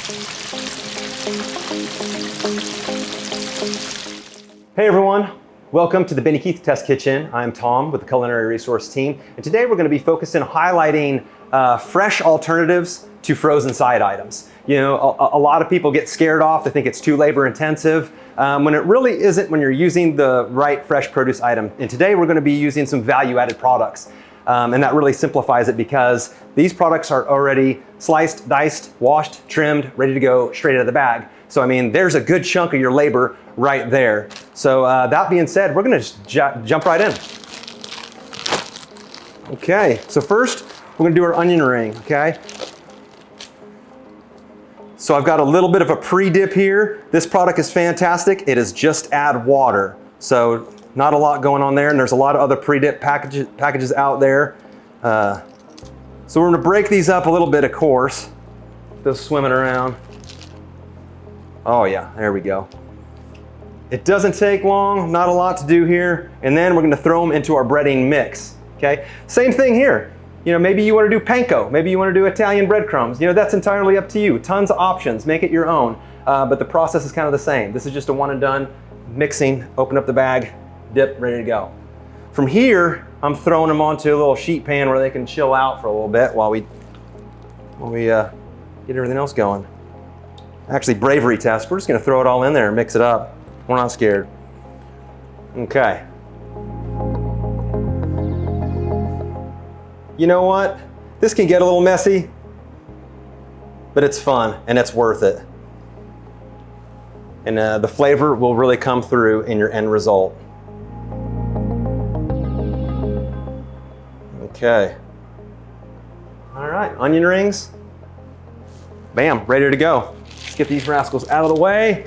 Hey everyone, welcome to the Benny Keith Test Kitchen. I'm Tom with the Culinary Resource Team, and today we're going to be focused on highlighting fresh alternatives to frozen side items. You know, a lot of people get scared off, they think it's too labor intensive, when it really isn't when you're using the right fresh produce item. And today we're going to be using some value-added products. And that really simplifies it because these products are already sliced, diced, washed, trimmed, ready to go straight out of the bag. So I mean, there's a good chunk of your labor right there. So that being said, we're gonna just jump right in. Okay, so first we're gonna do our onion ring, okay? So I've got a little bit of a pre-dip here. This product is fantastic. It is just add water. So not a lot going on there, and there's a lot of other pre-dip packages out there. So we're gonna break these up a little bit, of course. Those swimming around. Oh yeah, there we go. It doesn't take long, not a lot to do here. And then we're gonna throw them into our breading mix, okay? Same thing here. You know, maybe you wanna do panko, maybe you wanna do Italian breadcrumbs. You know, that's entirely up to you. Tons of options, make it your own. But the process is kind of the same. This is just a one and done mixing, open up the bag, dip, ready to go. From here, I'm throwing them onto a little sheet pan where they can chill out for a little bit while we get everything else going. Actually, bravery test. We're just gonna throw it all in there and mix it up. We're not scared. Okay. You know what? This can get a little messy, but it's fun and it's worth it. And the flavor will really come through in your end result. Okay. All right, onion rings. Bam, ready to go. Let's get these rascals out of the way.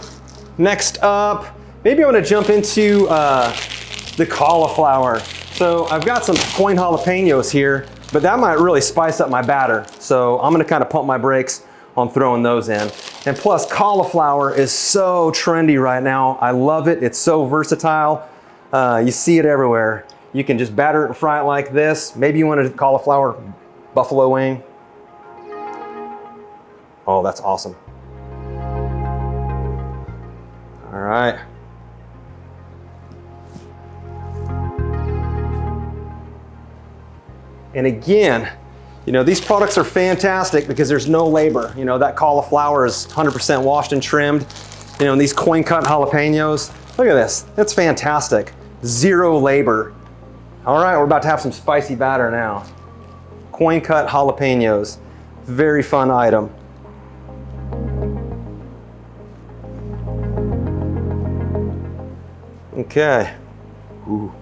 Next up, maybe I want to jump into the cauliflower. So I've got some coin jalapenos here, but that might really spice up my batter. So I'm going to kind of pump my brakes on throwing those in. And plus, cauliflower is so trendy right now. I love it. It's so versatile. You see it everywhere. You can just batter it and fry it like this. Maybe you want a cauliflower buffalo wing. Oh, that's awesome. All right. And again, you know, these products are fantastic because there's no labor. You know, that cauliflower is 100% washed and trimmed. You know, and these coin cut jalapenos, look at this. That's fantastic. Zero labor. All right, we're about to have some spicy batter now. Coin cut jalapenos, very fun item. Okay. Ooh.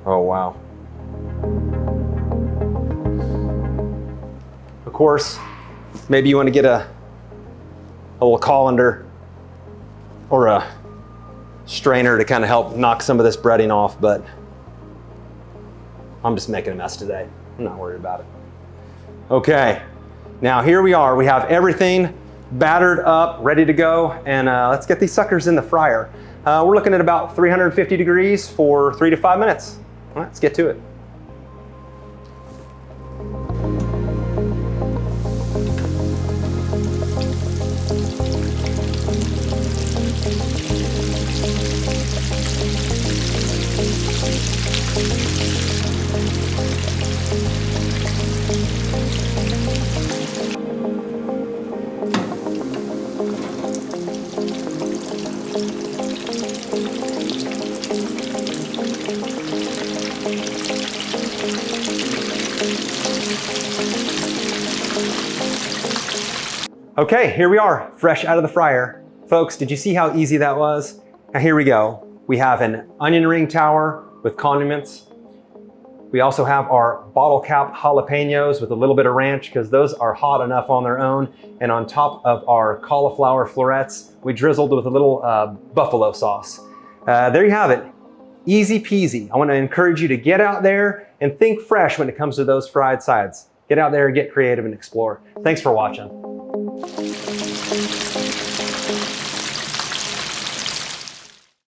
Oh, wow. Of course, maybe you want to get a little colander or a strainer to kind of help knock some of this breading off, but I'm just making a mess today. I'm not worried about it. Okay. Now here we are, we have everything battered up, ready to go, and let's get these suckers in the fryer. We're looking at about 350 degrees for 3 to 5 minutes. All right, let's get to it. Okay, here we are, fresh out of the fryer. Folks, did you see how easy that was? Now here we go. We have an onion ring tower with condiments. We also have our bottle cap jalapenos with a little bit of ranch because those are hot enough on their own. And on top of our cauliflower florets, we drizzled with a little buffalo sauce. There you have it, easy peasy. I want to encourage you to get out there and think fresh when it comes to those fried sides. Get out there and get creative and explore. Thanks for watching.